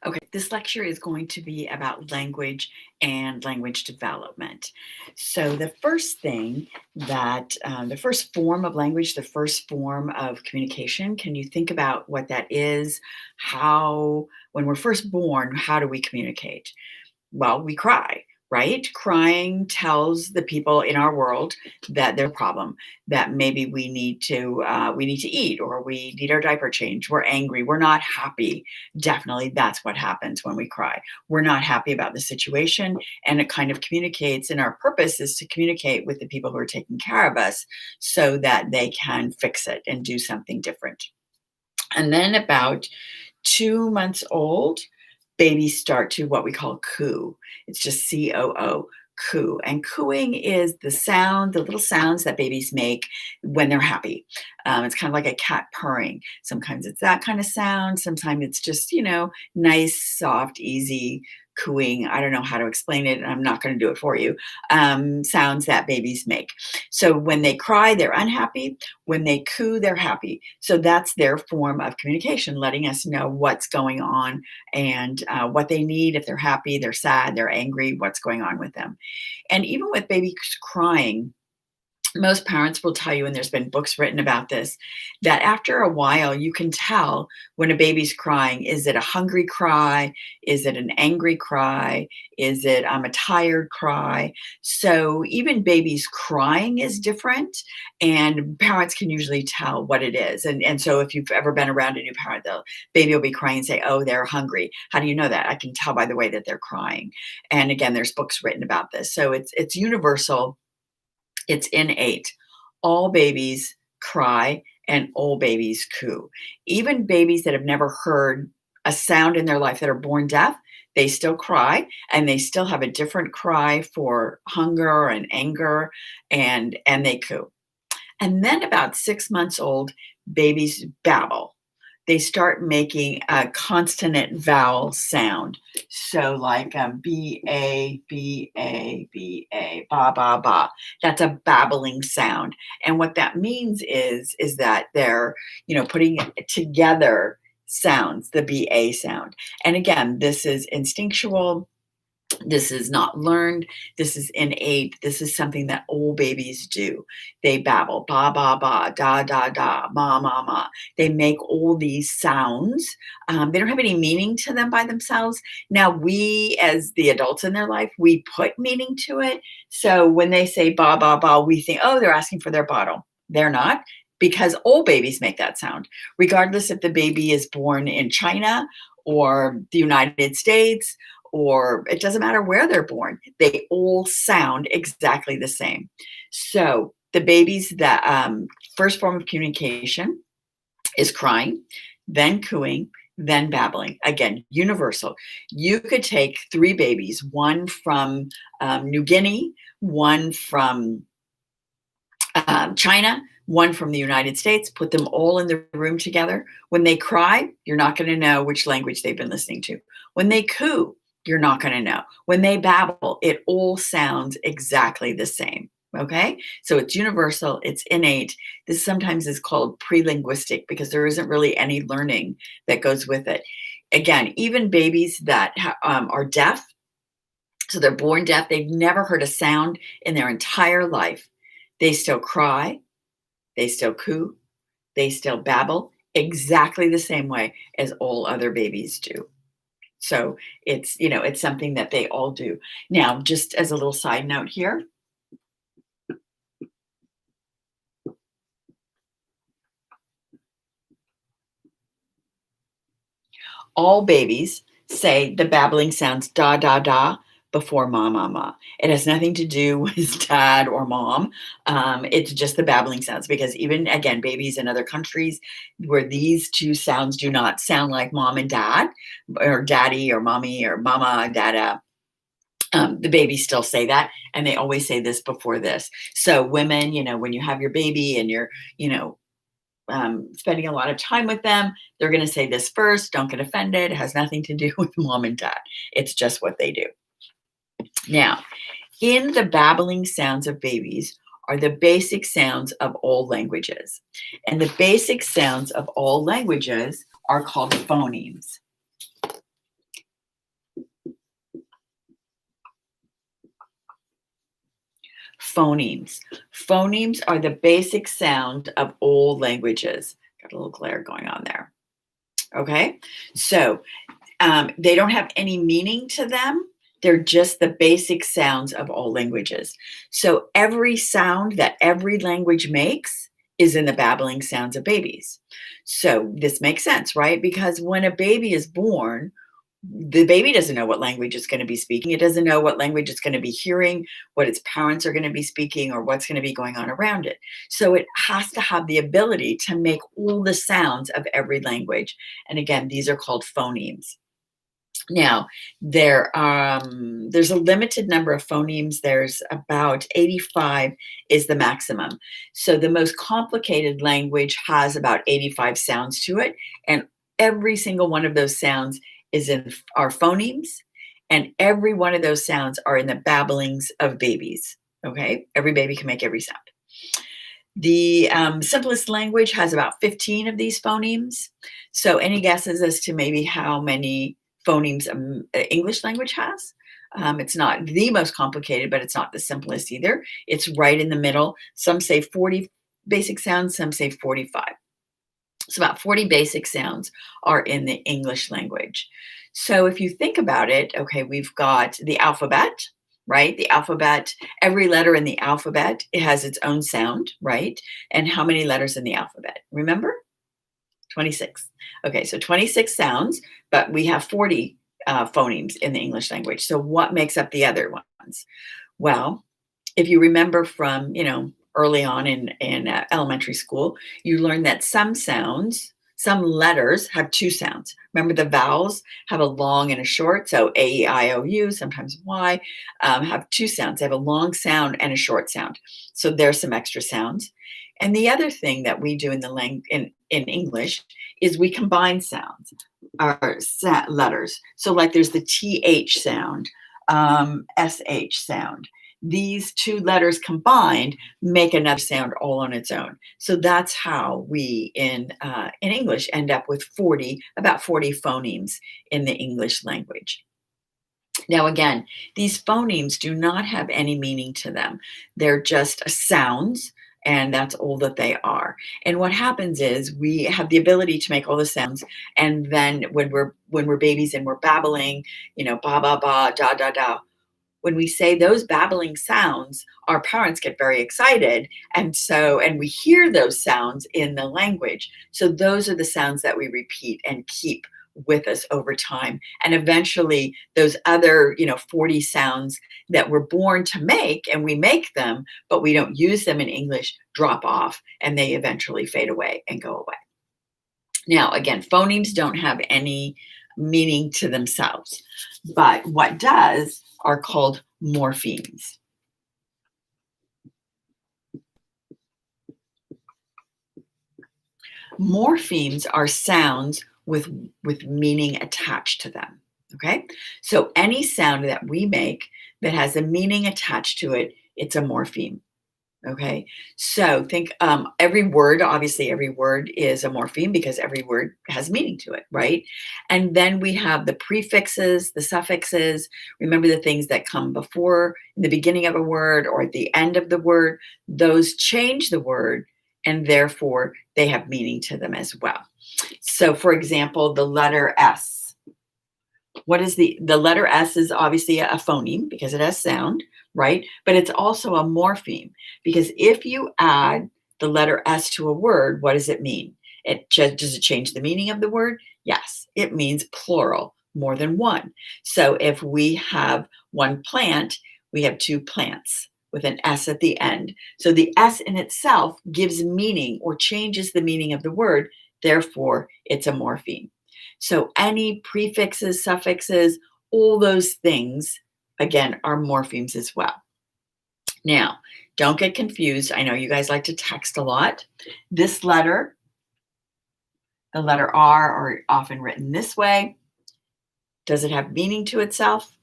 Okay, this lecture is going to be about language and language development. So, the first thing the first form of language, the first form of communication, can you think about what that is? When we're first born, how do we communicate? Well, we cry, right? Crying tells the people in our world that there's a problem, that maybe we need to eat, or we need our diaper changed. We're angry. We're not happy. Definitely, that's what happens when we cry. We're not happy about the situation, and it kind of communicates. And our purpose is to communicate with the people who are taking care of us, so that they can fix it and do something different. And then about 2 months old, babies start to what we call coo. It's just COO, coo. And cooing is the little sounds that babies make when they're happy. It's kind of like a cat purring. Sometimes it's that kind of sound. Sometimes it's just, nice, soft, easy cooing. I don't know how to explain it, and I'm not going to do it for you. Sounds that babies make. So when they cry, they're unhappy. When they coo, they're happy. So that's their form of communication, letting us know what's going on and what they need. If they're happy, they're sad, they're angry, what's going on with them. And even with babies crying, most parents will tell you, and there's been books written about this, that after a while you can tell when a baby's crying. Is it a hungry cry? Is it an angry cry? Is it a tired cry? So even babies crying is different, and parents can usually tell what it is. And so if you've ever been around a new parent, the baby will be crying and say, "Oh, they're hungry." How do you know that? I can tell by the way that they're crying. And again, there's books written about this. So it's universal, it's innate. All babies cry and all babies coo. Even babies that have never heard a sound in their life, that are born deaf, they still cry, and they still have a different cry for hunger and anger, and they coo. And then about 6 months old, babies babble. They start making a consonant vowel sound. So like B-A, B-A, B-A, ba, ba, ba. That's a babbling sound. And what that means is that they're, putting together sounds, the B-A sound. And again, this is instinctual. This is not learned. This is innate. This is something that all babies do. They babble, ba, ba, ba, da, da, da, ma, ma, ma. They make all these sounds. They don't have any meaning to them by themselves. Now, we, as the adults in their life, we put meaning to it. So when they say ba, ba, ba, we think, oh, they're asking for their bottle. They're not, because all babies make that sound, regardless if the baby is born in China or the United States, or it doesn't matter where they're born, they all sound exactly the same. So the babies that first form of communication is crying, then cooing, then babbling. Again, universal. You could take three babies, one from New Guinea, one from China, one from the United States, put them all in the room together. When they cry, you're not going to know which language they've been listening to. When they coo, you're not going to know. When they babble, it all sounds exactly the same. Okay, so it's universal, it's innate. This sometimes is called pre-linguistic, because there isn't really any learning that goes with it. Again, even babies that are deaf, so they're born deaf, they've never heard a sound in their entire life. They still cry, they still coo, they still babble exactly the same way as all other babies do. So it's something that they all do. Now, just as a little side note here, all babies say the babbling sounds da da da before ma ma ma. It has nothing to do with dad or mom. It's just the babbling sounds, because even again, babies in other countries where these two sounds do not sound like mom and dad, or daddy or mommy or mama, dada, the babies still say that, and they always say this before this. So women, when you have your baby and you're, you know, spending a lot of time with them, they're going to say this first. Don't get offended. It has nothing to do with mom and dad. It's just what they do. Now, in the babbling sounds of babies are the basic sounds of all languages. And the basic sounds of all languages are called phonemes. phonemes. Phonemes are the basic sound of all languages. Got a little glare going on there. Okay, so they don't have any meaning to them. They're just the basic sounds of all languages. So every sound that every language makes is in the babbling sounds of babies. So this makes sense, right? Because when a baby is born, the baby doesn't know what language it's going to be speaking. It doesn't know what language it's going to be hearing, what its parents are going to be speaking, or what's going to be going on around it. So it has to have the ability to make all the sounds of every language. And again, these are called phonemes. Now, there's a limited number of phonemes. There's about 85 is the maximum. So the most complicated language has about 85 sounds to it, and every single one of those sounds is in our phonemes, and every one of those sounds are in the babblings of babies. Okay, every baby can make every sound. The simplest language has about 15 of these phonemes. So, any guesses as to maybe how many phonemes English language has? It's not the most complicated, but it's not the simplest either. It's right in the middle. Some say 40 basic sounds, some say 45. So, about 40 basic sounds are in the English language. So, if you think about it, okay, we've got the alphabet, right? The alphabet, every letter in the alphabet, it has its own sound, right? And how many letters in the alphabet? Remember? 26. Okay, so 26 sounds, but we have 40 phonemes in the English language. So what makes up the other ones? Well, if you remember from, early on in elementary school, you learned that some sounds, some letters have two sounds. Remember the vowels have a long and a short. So A, E, I, O, U, sometimes Y, have two sounds. They have a long sound and a short sound. So there's some extra sounds. And the other thing that we do in in English is we combine sounds or letters. So like there's the TH sound, SH sound. These two letters combined make another sound all on its own. So that's how we in English end up with about 40 phonemes in the English language. Now, again, these phonemes do not have any meaning to them. They're just sounds, and that's all that they are. And what happens is we have the ability to make all the sounds, and then when we're babies and we're babbling, ba ba ba, da da da. When we say those babbling sounds, our parents get very excited, and we hear those sounds in the language. So those are the sounds that we repeat and keep with us over time. And eventually those other, 40 sounds that we're born to make, and we make them, but we don't use them in English, drop off, and they eventually fade away and go away. Now, again, phonemes don't have any meaning to themselves, but what does are called morphemes. Morphemes are sounds with meaning attached to them. Okay, so any sound that we make that has a meaning attached to it, it's a morpheme. Okay, so think every word, obviously, every word is a morpheme because every word has meaning to it, right? And then we have the prefixes, the suffixes. Remember the things that come before, in the beginning of a word or at the end of the word, those change the word, and therefore they have meaning to them as well. So, for example, the letter S. What is the letter S is obviously a phoneme because it has sound, right? But it's also a morpheme because if you add the letter S to a word, what does it mean? Does it change the meaning of the word? Yes, it means plural, more than one. So if we have one plant, we have two plants with an S at the end. So the S in itself gives meaning or changes the meaning of the word. Therefore, it's a morpheme. So any prefixes, suffixes, all those things, again, are morphemes as well. Now, don't get confused. I know you guys like to text a lot. This letter, the letter R, are often written this way. Does it have meaning to itself?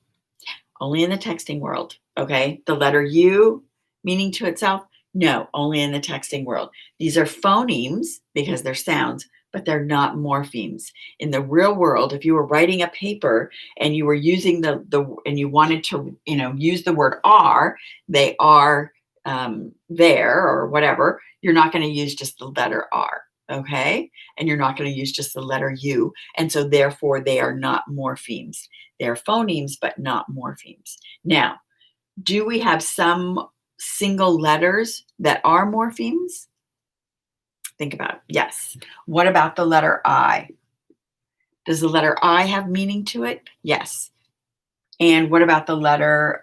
Only in the texting world, okay? The letter U, meaning to itself? No, only in the texting world. These are phonemes because they're sounds, but they're not morphemes. In the real world, if you were writing a paper and you were using and you wanted to, use the word R, they are there or whatever, you're not going to use just the letter R. Okay. And you're not going to use just the letter U. And so therefore they are not morphemes. They're phonemes, but not morphemes. Now, do we have some single letters that are morphemes? Think about it. Yes. What about the letter I? Does the letter I have meaning to it? Yes. And what about the letter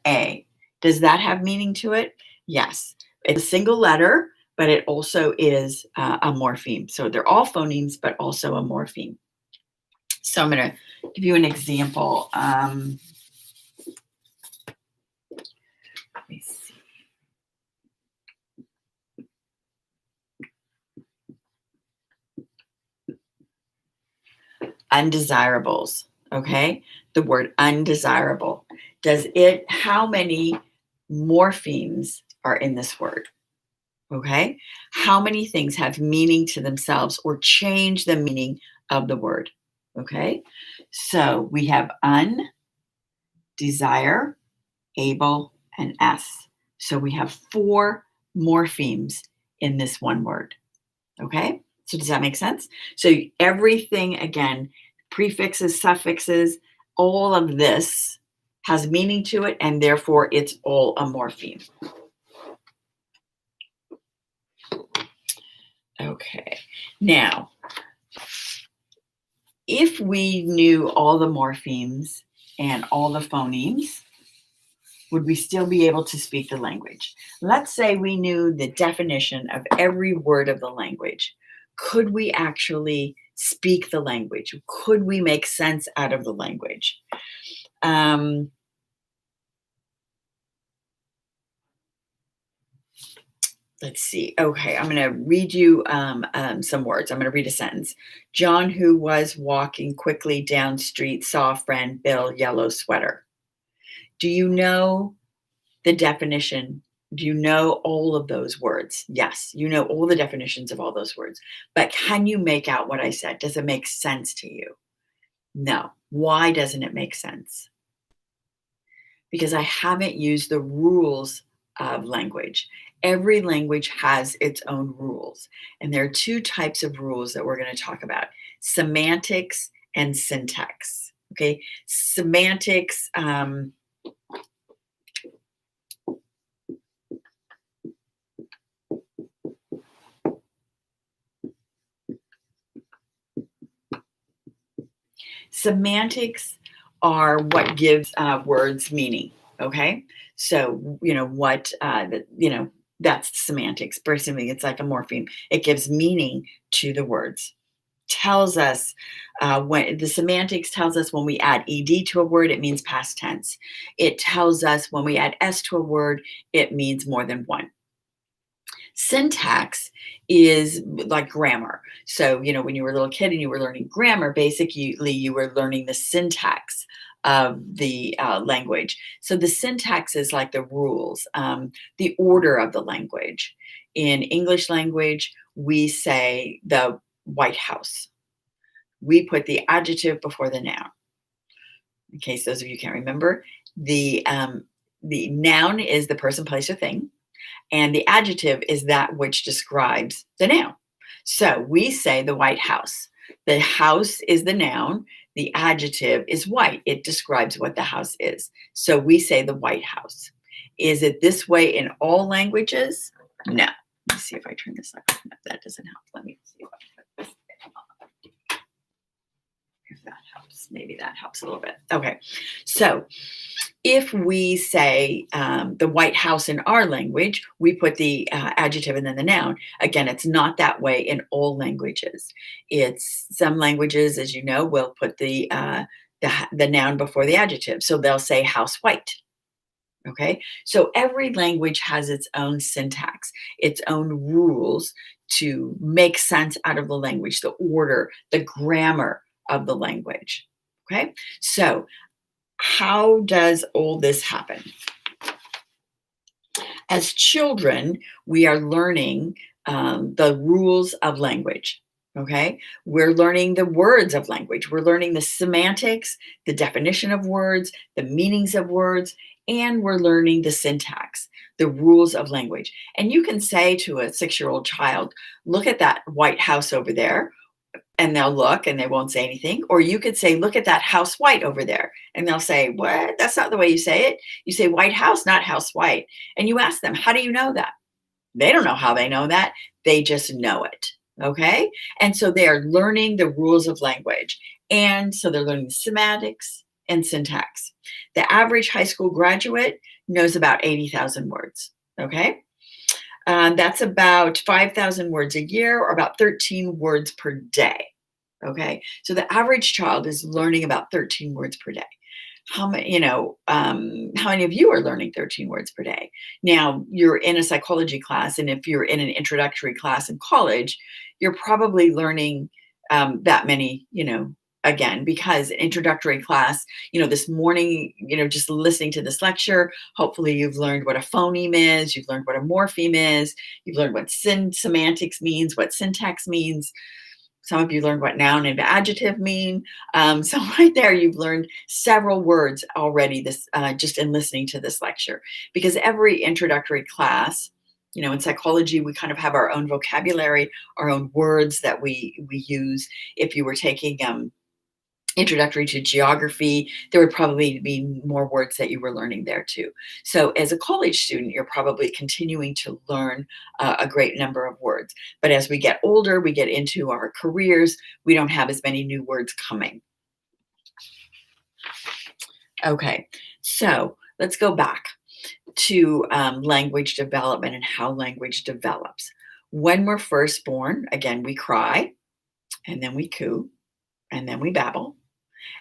A? Does that have meaning to it? Yes. It's a single letter, but it also is a morpheme. So they're all phonemes, but also a morpheme. So I'm going to give you an example. Let me see. Undesirables. Okay. The word undesirable. How many morphemes are in this word? Okay. How many things have meaning to themselves or change the meaning of the word? Okay. So we have un, desire, able, and s. So we have 4 morphemes in this one word. Okay. So does that make sense? So everything, again, prefixes, suffixes, all of this has meaning to it, and therefore it's all a morpheme. Okay. Now, if we knew all the morphemes and all the phonemes, would we still be able to speak the language? Let's say we knew the definition of every word of the language. Could we actually speak the language? Could we make sense out of the language? Let's see. Okay, I'm going to read you some words. I'm going to read a sentence. John, who was walking quickly down street, saw a friend, Bill, yellow sweater. Do you know the definition? Do you know all of those words? Yes, you know all the definitions of all those words. But can you make out what I said? Does it make sense to you? No. Why doesn't it make sense? Because I haven't used the rules of language. Every language has its own rules. And there are 2 types of rules that we're going to talk about: semantics and syntax. Okay. Semantics, semantics are what gives words meaning. Okay. So, that's semantics. Basically, it's like a morpheme. It gives meaning to the words. Tells us when the semantics tells us when we add ed to a word, it means past tense. It tells us when we add s to a word, it means more than one. Syntax is like grammar. So, when you were a little kid and you were learning grammar, basically you were learning the syntax of the language. So the syntax is like the rules, the order of the language. In English language, we say the White House. We put the adjective before the noun. In case those of you can't remember, the noun is the person, place, or thing. And the adjective is that which describes the noun. So we say the White House. The house is the noun. The adjective is white. It describes what the house is. So we say the White House. Is it this way in all languages? No. Let me see if I turn this up. No, that doesn't help. Let me see if I put this on. If that helps. Maybe that helps a little bit. Okay. So if we say the White House in our language, we put the adjective and then the noun. Again, it's not that way in all languages. It's some languages, as you know, will put the noun before the adjective. So they'll say house white. Okay, so every language has its own syntax, its own rules to make sense out of the language, the order, the grammar of the language. Okay, so how does all this happen? As children, we are learning the rules of language. Okay. We're learning the words of language. We're learning the semantics, the definition of words, the meanings of words, and we're learning the syntax, the rules of language. And you can say to a 6-year-old child, look at that white house over there, and they'll look and they won't say anything. Or you could say, look at that house white over there. And they'll say, what? That's not the way you say it. You say white house, not house white. And you ask them, how do you know that? They don't know how they know that. They just know it. Okay. And so they are learning the rules of language. And so they're learning semantics and syntax. The average high school graduate knows about 80,000 words. Okay. That's about 5,000 words a year or about 13 words per day. Okay. So the average child is learning about 13 words per day. How many of you are learning 13 words per day? Now, you're in a psychology class, and if you're in an introductory class in college, you're probably learning that many, again, because introductory class, this morning, just listening to this lecture, hopefully you've learned what a phoneme is, you've learned what a morpheme is, you've learned what semantics means, what syntax means. Some of you learned what noun and adjective mean. So right there, you've learned several words already just in listening to this lecture. Because every introductory class, in psychology, we kind of have our own vocabulary, our own words that we use. If you were taking introductory to geography, there would probably be more words that you were learning there too. So as a college student, you're probably continuing to learn a great number of words. But as we get older, we get into our careers, we don't have as many new words coming. Okay, so let's go back to language development and how language develops. When we're first born, again, we cry, and then we coo, and then we babble.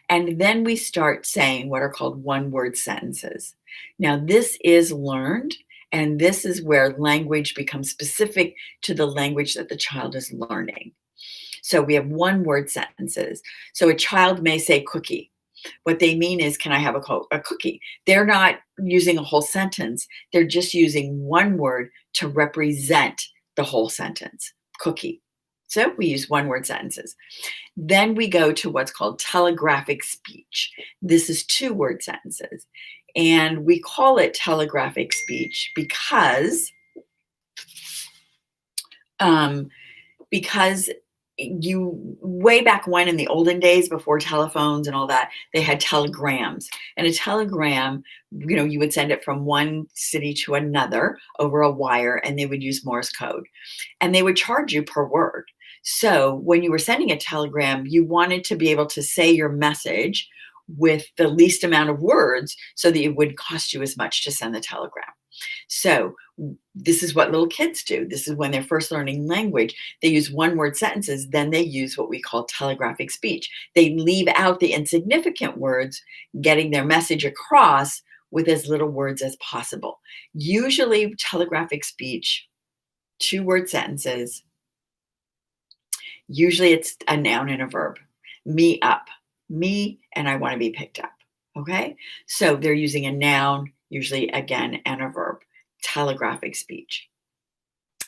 And then we start saying what are called one-word sentences. Now, this is learned, and this is where language becomes specific to the language that the child is learning. So we have one-word sentences. So a child may say cookie. What they mean is, can I have a cookie? They're not using a whole sentence. They're just using one word to represent the whole sentence, cookie. So we use one-word sentences. Then we go to what's called telegraphic speech. This is two-word sentences. And we call it telegraphic speech because way back when, in the olden days before telephones and all that, they had telegrams. And a telegram, you would send it from one city to another over a wire, and they would use Morse code. And they would charge you per word. So when you were sending a telegram, you wanted to be able to say your message with the least amount of words so that it would cost you as much to send the telegram. So this is what little kids do. This is when they're first learning language. They use one-word sentences, then they use what we call telegraphic speech. They leave out the insignificant words, getting their message across with as little words as possible. Usually telegraphic speech, two-word sentences, usually it's a noun and a verb. Me up, me, and I want to be picked up. Okay? So they're using a noun, usually again, and a verb. Telegraphic speech.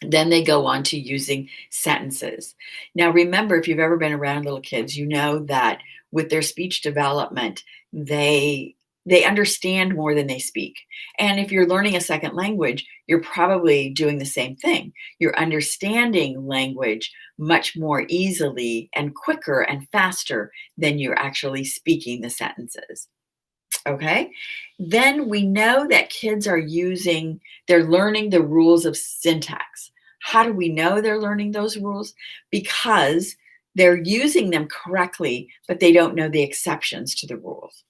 Then they go on to using sentences. Now, remember, if you've ever been around little kids, you know that with their speech development, they understand more than they speak. And if you're learning a second language, you're probably doing the same thing. You're understanding language much more easily and quicker and faster than you're actually speaking the sentences. Okay. Then we know that kids they're learning the rules of syntax. How do we know they're learning those rules? Because they're using them correctly, but they don't know the exceptions to the rules.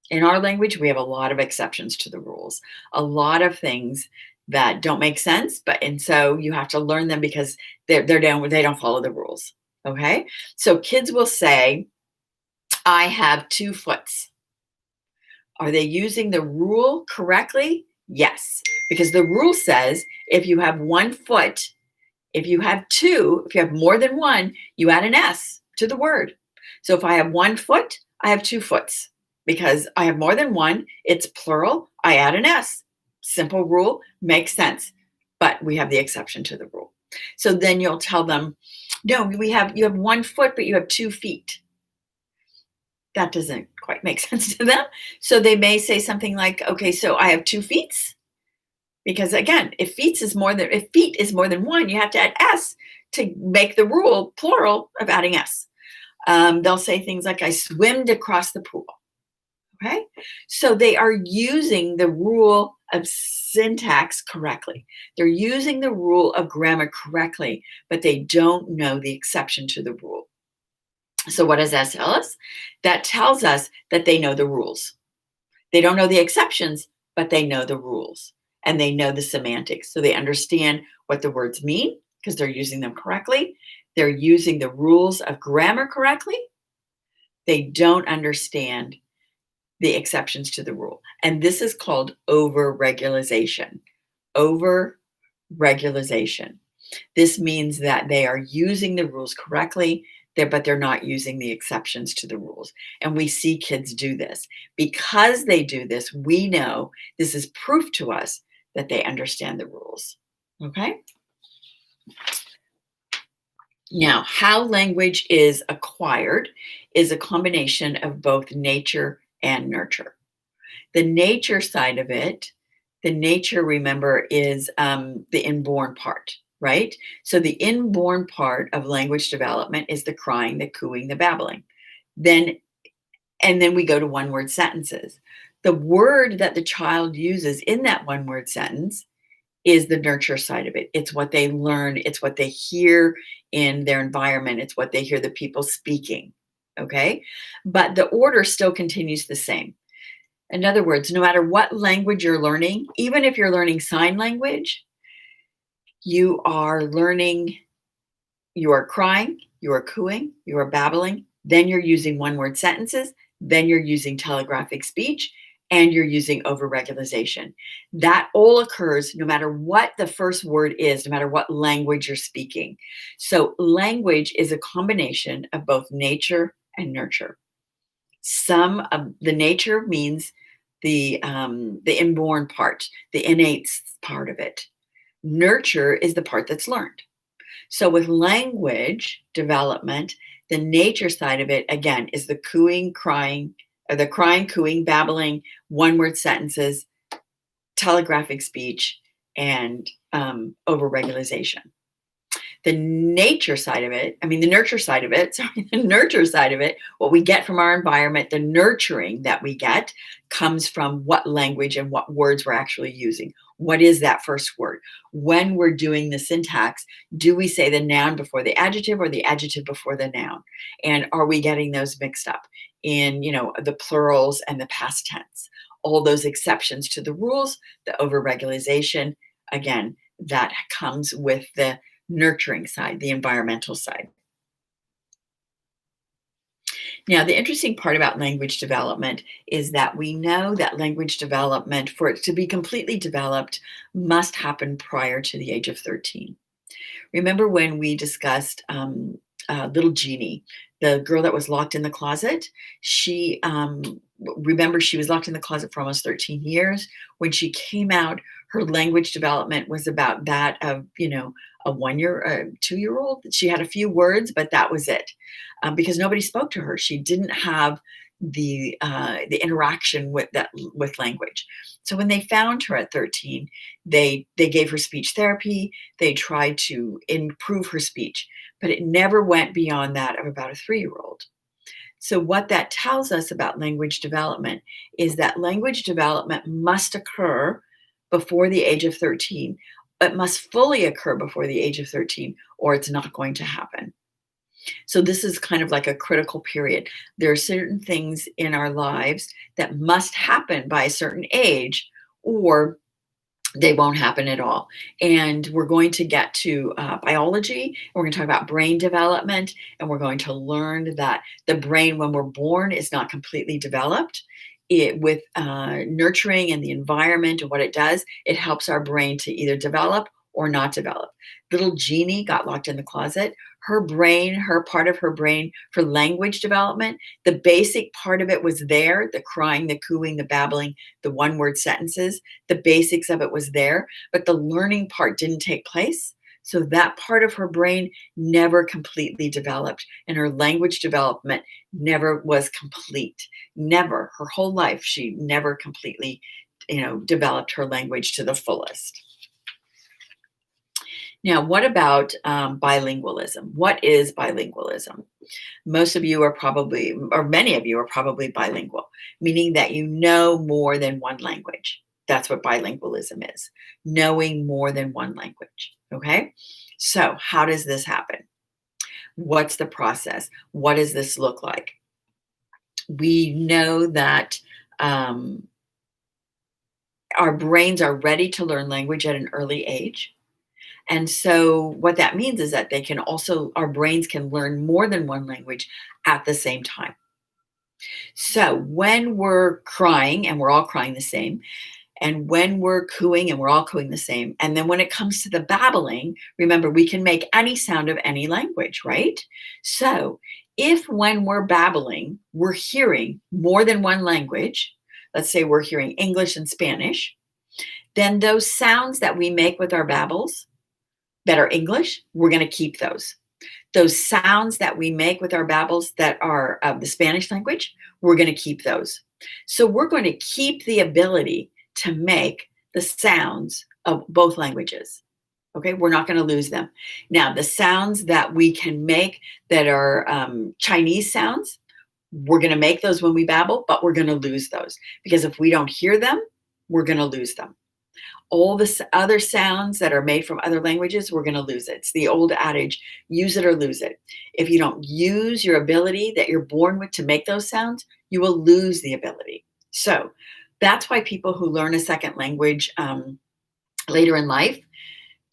In our language, we have a lot of exceptions to the rules, a lot of things that don't make sense, and so you have to learn them because they don't follow the rules. Okay. So kids will say, I have 2 foots. Are they using the rule correctly? Yes, because the rule says if you have 1 foot, if you have 2, if you have more than 1, you add an S to the word. So if I have 1 foot, I have 2 foots. Because I have more than 1, it's plural, I add an S. Simple rule, makes sense. But we have the exception to the rule. So then you'll tell them, no, you have 1 foot, but you have 2 feet. That doesn't quite make sense to them. So they may say something like, okay, so I have 2 feet. Because again, if feet is more than one, you have to add s to make the rule plural of adding s. They'll say things like, I swimmed across the pool. Okay. So they are using the rule of syntax correctly. They're using the rule of grammar correctly, but they don't know the exception to the rule. So what does that tell us? That tells us that they know the rules. They don't know the exceptions, but they know the rules and they know the semantics. So they understand what the words mean because they're using them correctly. They're using the rules of grammar correctly. They don't understand the exceptions to the rule. And this is called over-regularization. Over-regularization. This means that they are using the rules correctly, but they're not using the exceptions to the rules. And we see kids do this. Because they do this, we know this is proof to us that they understand the rules. Okay? Now, how language is acquired is a combination of both nature and nurture. The nature side of it, the nature, remember, is the inborn part, right? So the inborn part of language development is the crying, the cooing, the babbling. And then we go to one-word sentences. The word that the child uses in that one-word sentence is the nurture side of it. It's what they learn. It's what they hear in their environment. It's what they hear the people speaking, okay? But the order still continues the same. In other words, no matter what language you're learning, even if you're learning sign language, you are learning, you are crying, you are cooing, you are babbling, then you're using one-word sentences, then you're using telegraphic speech, and you're using over-regularization. That all occurs no matter what the first word is, no matter what language you're speaking. So language is a combination of both nature and nurture. Some of the nature means the inborn part, the innate part of it. Nurture is the part that's learned. So with language development, the nature side of it, again, is the cooing, crying, or the crying, cooing, babbling, one-word sentences, telegraphic speech, and over-regularization. The nature side of it, the nurture side of it, the nurture side of it, what we get from our environment, the nurturing that we get comes from what language and what words we're actually using. What is that first word? When we're doing the syntax, do we say the noun before the adjective or the adjective before the noun? And are we getting those mixed up in, the plurals and the past tense? All those exceptions to the rules, the over-regularization, again, that comes with the nurturing side, the environmental side. Now, the interesting part about language development is that we know that language development, for it to be completely developed, must happen prior to the age of 13. Remember when we discussed little Jeannie, the girl that was locked in the closet? Remember, she was locked in the closet for almost 13 years. When she came out, her language development was about that of, a 2-year-old. She had a few words, but that was it, because nobody spoke to her. She didn't have the interaction with language. So when they found her at 13, they gave her speech therapy. They tried to improve her speech, but it never went beyond that of about a 3-year-old. So what that tells us about language development is that language development must occur before the age of 13. It must fully occur before the age of 13, or it's not going to happen. So this is kind of like a critical period. There are certain things in our lives that must happen by a certain age, or they won't happen at all. And we're going to get to biology. We're going to talk about brain development, and we're going to learn that the brain, when we're born, is not completely developed. With nurturing and the environment and what it does, it helps our brain to either develop or not develop. Little Jeannie got locked in the closet. Her brain, her part of her brain for language development, the basic part of it was there, the crying, the cooing, the babbling, the one-word sentences, the basics of it was there, but the learning part didn't take place So that part of her brain never completely developed, and her language development never was complete. Never. Her whole life, she never completely, developed her language to the fullest. Now, what about bilingualism? What is bilingualism? Most of you are probably, or many of you are probably bilingual, meaning that you know more than one language. That's what bilingualism is, knowing more than one language. Okay. So, how does this happen? What's the process? What does this look like? We know that um, our brains are ready to learn language at an early age. And so what that means is that our brains can learn more than one language at the same time. So when we're crying, and we're all crying the same, and when we're cooing, and we're all cooing the same, and then when it comes to the babbling, remember, we can make any sound of any language, right? So if when we're babbling, we're hearing more than one language, let's say we're hearing English and Spanish, then those sounds that we make with our babbles that are English, we're going to keep those. Those sounds that we make with our babbles that are of the Spanish language, we're going to keep those. So we're going to keep the ability to make the sounds of both languages. Okay, we're not going to lose them. Now, the sounds that we can make that are Chinese sounds, we're going to make those when we babble, but we're going to lose those because if we don't hear them, we're going to lose them. All the other sounds that are made from other languages, we're going to lose it. It's the old adage, use it or lose it. If you don't use your ability that you're born with to make those sounds, you will lose the ability. So that's why people who learn a second language later in life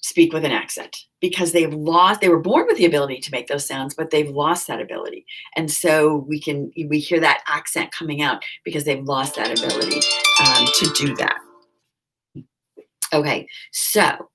speak with an accent because they were born with the ability to make those sounds, but they've lost that ability. And so we hear that accent coming out because they've lost that ability to do that. Okay, so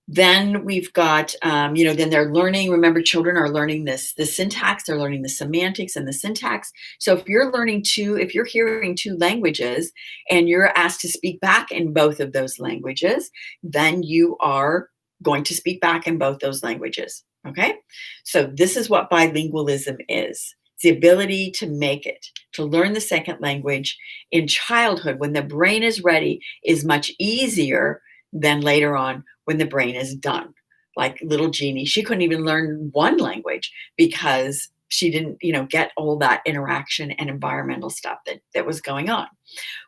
then we've got, then they're learning. Remember, children are learning the syntax, they're learning the semantics and the syntax. So if you're hearing two languages and you're asked to speak back in both of those languages, then you are going to speak back in both those languages. Okay, so this is what bilingualism is. It's the ability to make it, to learn the second language in childhood when the brain is ready is much easier than later on when the brain is done. Like little Jeannie, she couldn't even learn one language because she didn't, get all that interaction and environmental stuff that was going on.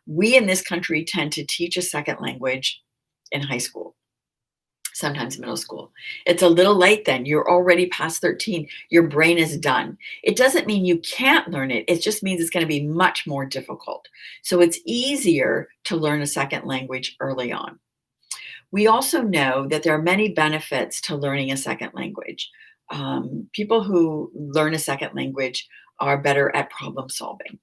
We in this country tend to teach a second language in high school, sometimes middle school. It's a little late then. You're already past 13. Your brain is done. It doesn't mean you can't learn it. It just means it's going to be much more difficult. So it's easier to learn a second language early on. We also know that there are many benefits to learning a second language. People who learn a second language are better at problem solving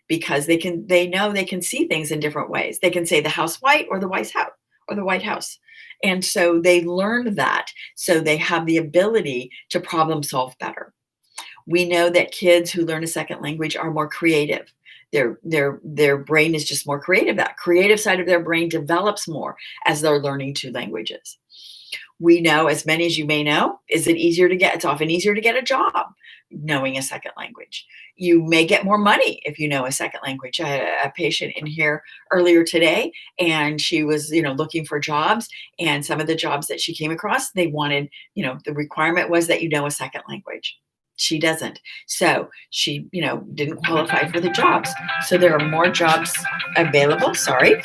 because they know they can see things in different ways. They can say the house white or the White House. And so they learned that. So they have the ability to problem solve better. We know that kids who learn a second language are more creative. Their brain is just more creative. That creative side of their brain develops more as they're learning two languages. We know, as many as you may know, it's often easier to get a job knowing a second language. You may get more money if you know a second language. I had a patient in here earlier today, and she was, looking for jobs, and some of the jobs that she came across, they wanted, the requirement was that you know a second language. She doesn't. So she, didn't qualify for the jobs. So there are more jobs available. Sorry.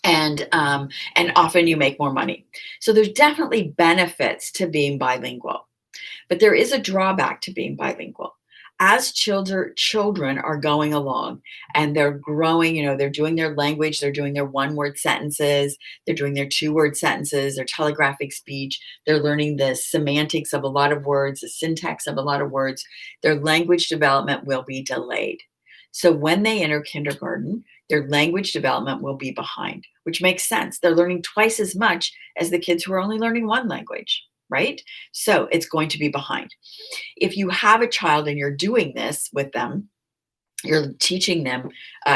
And often you make more money. So there's definitely benefits to being bilingual, but there is a drawback to being bilingual. As children are going along and they're growing, they're doing their language, they're doing their one-word sentences, they're doing their two-word sentences, their telegraphic speech, they're learning the semantics of a lot of words, the syntax of a lot of words, their language development will be delayed. So when they enter kindergarten, their language development will be behind, which makes sense. They're learning twice as much as the kids who are only learning one language, right? So it's going to be behind. If you have a child and you're doing this with them, you're teaching them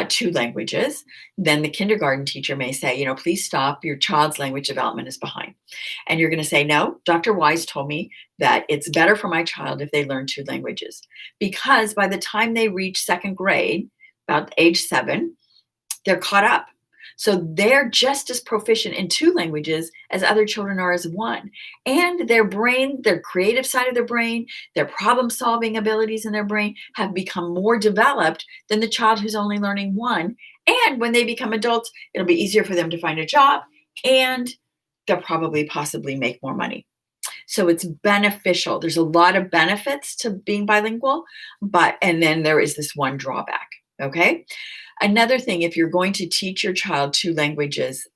two languages, then the kindergarten teacher may say, please stop. Your child's language development is behind. And you're going to say, no, Dr. Wise told me that it's better for my child if they learn two languages. Because by the time they reach second grade, about age 7, they're caught up. So they're just as proficient in two languages as other children are as one. And their brain, their creative side of their brain, their problem solving abilities in their brain have become more developed than the child who's only learning one. And when they become adults, it'll be easier for them to find a job and they'll probably possibly make more money. So it's beneficial. There's a lot of benefits to being bilingual, and then there is this one drawback. Okay. Another thing, if you're going to teach your child two languages,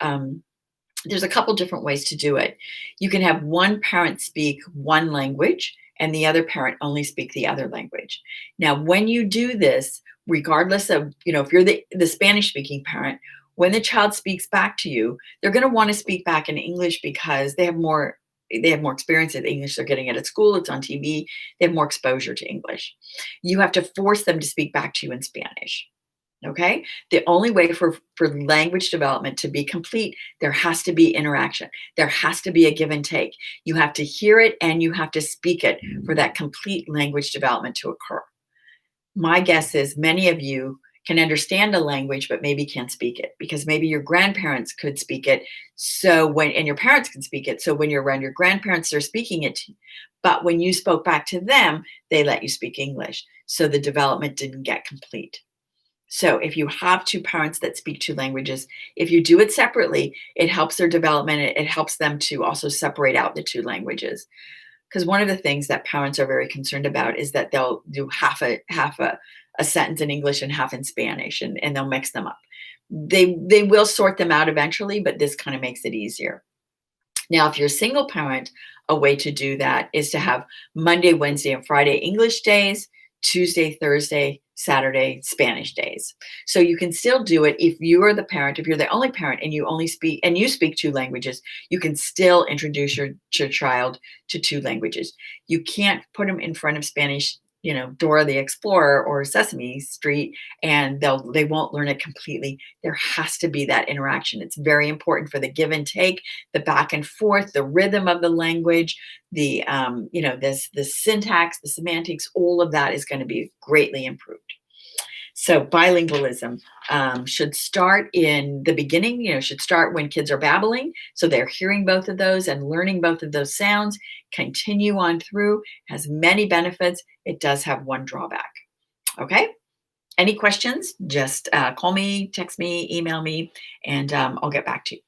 there's a couple different ways to do it. You can have one parent speak one language and the other parent only speak the other language. Now, when you do this, regardless of, if you're the Spanish speaking parent, when the child speaks back to you, they're going to want to speak back in English because they have more experience with English. They're getting it at school. It's on TV. They have more exposure to English. You have to force them to speak back to you in Spanish. Okay. The only way for language development to be complete, there has to be interaction. There has to be a give and take. You have to hear it and you have to speak it for that complete language development to occur. My guess is many of you can understand a language, but maybe can't speak it because maybe your grandparents could speak it. And your parents can speak it. So when you're around your grandparents, they're speaking it. But when you spoke back to them, they let you speak English. So the development didn't get complete. So if you have two parents that speak two languages, if you do it separately, it helps their development. It helps them to also separate out the two languages. Because one of the things that parents are very concerned about is that they'll do half a sentence in English and half in Spanish, and they'll mix them up. They will sort them out eventually, but this kind of makes it easier. Now, if you're a single parent, a way to do that is to have Monday, Wednesday, and Friday English days, Tuesday, Thursday, Saturday, Spanish days. So you can still do it if you are the parent, if you're the only parent and you speak two languages, you can still introduce your child to two languages. You can't put them in front of Spanish, Dora the Explorer or Sesame Street, and they won't learn it completely. There has to be that interaction. It's very important for the give and take, the back and forth, the rhythm of the language, the the syntax, the semantics, all of that is going to be greatly improved. So bilingualism should start in the beginning, should start when kids are babbling. So they're hearing both of those and learning both of those sounds, continue on through, has many benefits. It does have one drawback. Okay. Any questions? Just call me, text me, email me, and I'll get back to you.